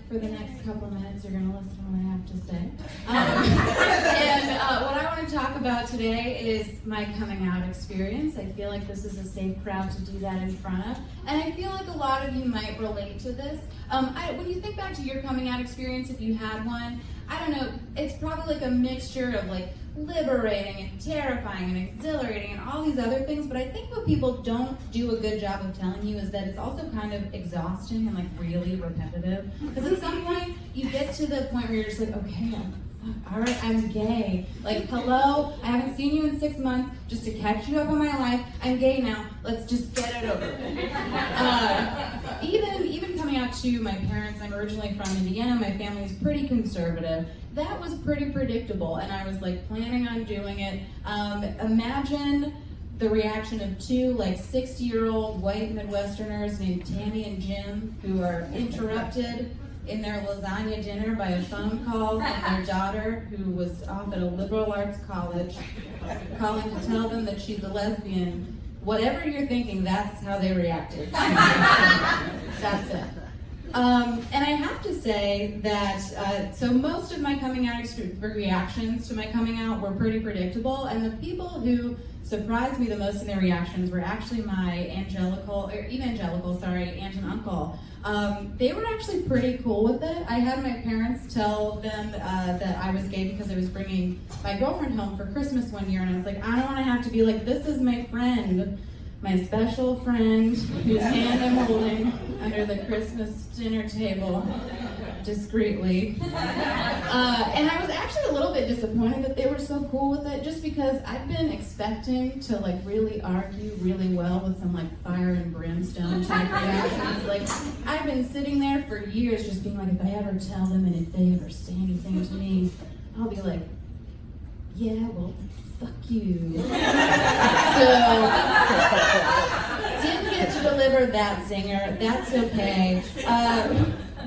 for the next couple of minutes, you're going to listen to what I have to say. And what I want to talk about today is my coming out experience. I feel like this is a safe crowd to do that in front of. And I feel like a lot of you might relate to this. When you think back to your coming out experience, if you had one, I don't know, it's probably like a mixture of like liberating and terrifying and exhilarating and all these other things, but I think what people don't do a good job of telling you is that it's also kind of exhausting and like really repetitive. Because at some point, you get to the point where you're just like, okay, alright, I'm gay. Like, hello, I haven't seen you in 6 months, just to catch you up on my life, I'm gay now, let's just get it over with. Even coming out to my parents, I'm originally from Indiana, my family is pretty conservative. That was pretty predictable, and I was like planning on doing it. Imagine the reaction of two like 60-year-old white Midwesterners named Tammy and Jim who are interrupted in their lasagna dinner by a phone call from their daughter who was off at a liberal arts college calling to tell them that she's a lesbian. Whatever you're thinking, that's how they reacted. That's it. And I have to say that, so most of my coming out reactions to my coming out were pretty predictable, and the people who surprised me the most in their reactions were actually my evangelical aunt and uncle. They were actually pretty cool with it. I had my parents tell them that I was gay because I was bringing my girlfriend home for Christmas one year, and I was like, I don't want to have to be like, this is my friend, my special friend whose hand I'm holding under the Christmas dinner table discreetly. And I was actually a little bit disappointed that they were so cool with it, just because I've been expecting to like really argue really well with some like fire and brimstone type reactions. Like, I've been sitting there for years just being like, if I ever tell them and if they ever say anything to me, I'll be like, yeah, well, fuck you. So, didn't get to deliver that zinger. That's okay.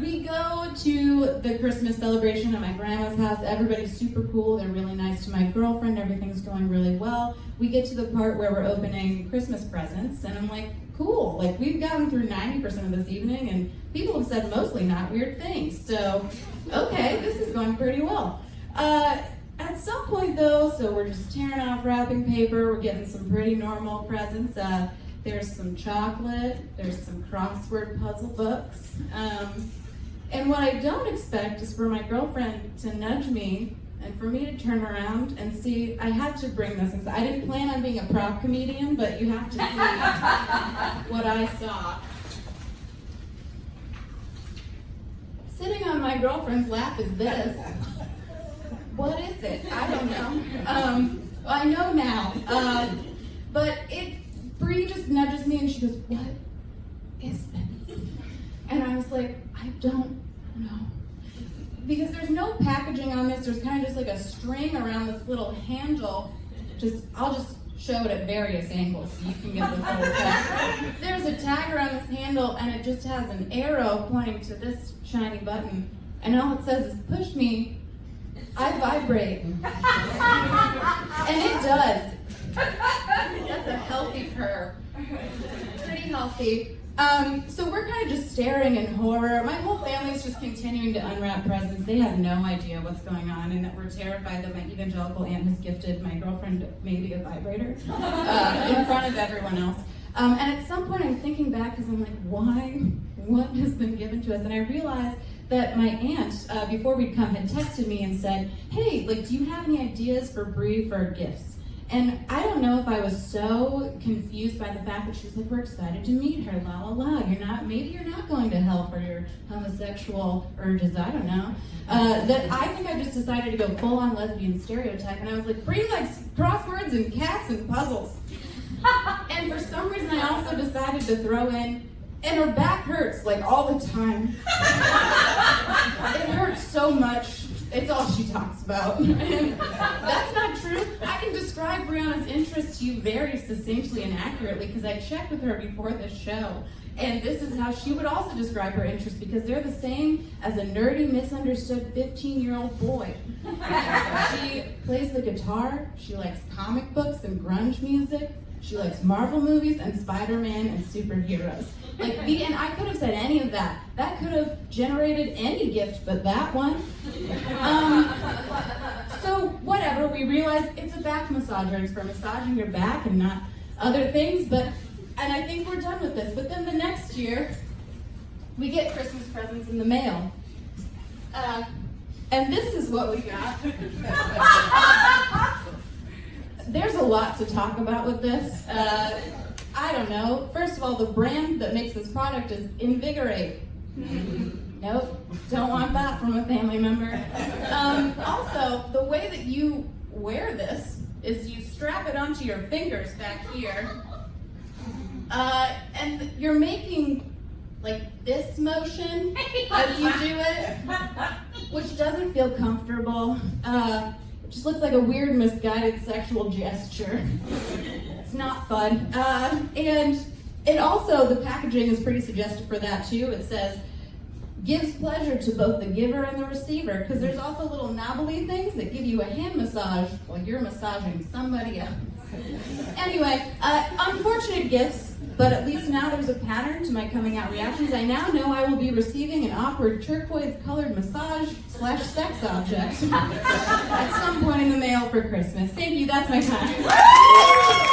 We go to the Christmas celebration at my grandma's house. Everybody's super cool. They're really nice to my girlfriend. Everything's going really well. We get to the part where we're opening Christmas presents, and I'm like, cool. Like, we've gotten through 90% of this evening, and people have said mostly not weird things. So, okay, this is going pretty well. At some point though, so we're just tearing off wrapping paper, we're getting some pretty normal presents. There's some chocolate, there's some crossword puzzle books. And what I don't expect is for my girlfriend to nudge me and for me to turn around and see, I had to bring this, I didn't plan on being a prop comedian, but you have to see what I saw. Sitting on my girlfriend's lap is this. What is it? I don't know. I know now. But Bree just nudges me and she goes, what is this? And I was like, I don't know. Because there's no packaging on this. There's kind of just like a string around this little handle. I'll just show it at various angles so you can get the full effect. There's a tag around this handle and it just has an arrow pointing to this shiny button. And all it says is, push me. I vibrate. And it does. That's a healthy purr. Pretty healthy. So we're kind of just staring in horror. My whole family's just continuing to unwrap presents. They have no idea what's going on, and that we're terrified that my evangelical aunt has gifted my girlfriend maybe a vibrator in front of everyone else. And at some point I'm thinking back because I'm like, why? What has been given to us? And I realized that my aunt, before we'd come, had texted me and said, hey, like, do you have any ideas for Bree for gifts? And I don't know if I was so confused by the fact that she was like, we're excited to meet her, la la la. Maybe you're not going to hell for your homosexual urges, I don't know. That I think I just decided to go full on lesbian stereotype, and I was like, Bree likes crosswords and cats and puzzles. And for some reason I also decided to throw in, and her back hurts, like, all the time. It hurts so much. It's all she talks about. And that's not true. I can describe Brianna's interests to you very succinctly and accurately because I checked with her before this show. And this is how she would also describe her interests, because they're the same as a nerdy, misunderstood 15-year-old boy. She plays the guitar. She likes comic books and grunge music. She likes Marvel movies and Spider-Man and superheroes. And I could have said any of that. That could have generated any gift but that one. So whatever, we realized it's a back massager. It's for massaging your back and not other things, and I think we're done with this. But then the next year, we get Christmas presents in the mail. And this is what we got. There's a lot to talk about with this. I don't know. First of all, the brand that makes this product is Invigorate. Nope, don't want that from a family member. Also, the way that you wear this is you strap it onto your fingers back here. And you're making like this motion as you do it, which doesn't feel comfortable. It just looks like a weird, misguided sexual gesture. It's not fun. And it also, the packaging is pretty suggestive for that too. It says, gives pleasure to both the giver and the receiver, because there's also little knobbly things that give you a hand massage while you're massaging somebody else. Anyway, unfortunate gifts, but at least now there's a pattern to my coming out reactions. I now know I will be receiving an awkward turquoise-colored massage/sex object at some point in the mail for Christmas. Thank you, that's my time.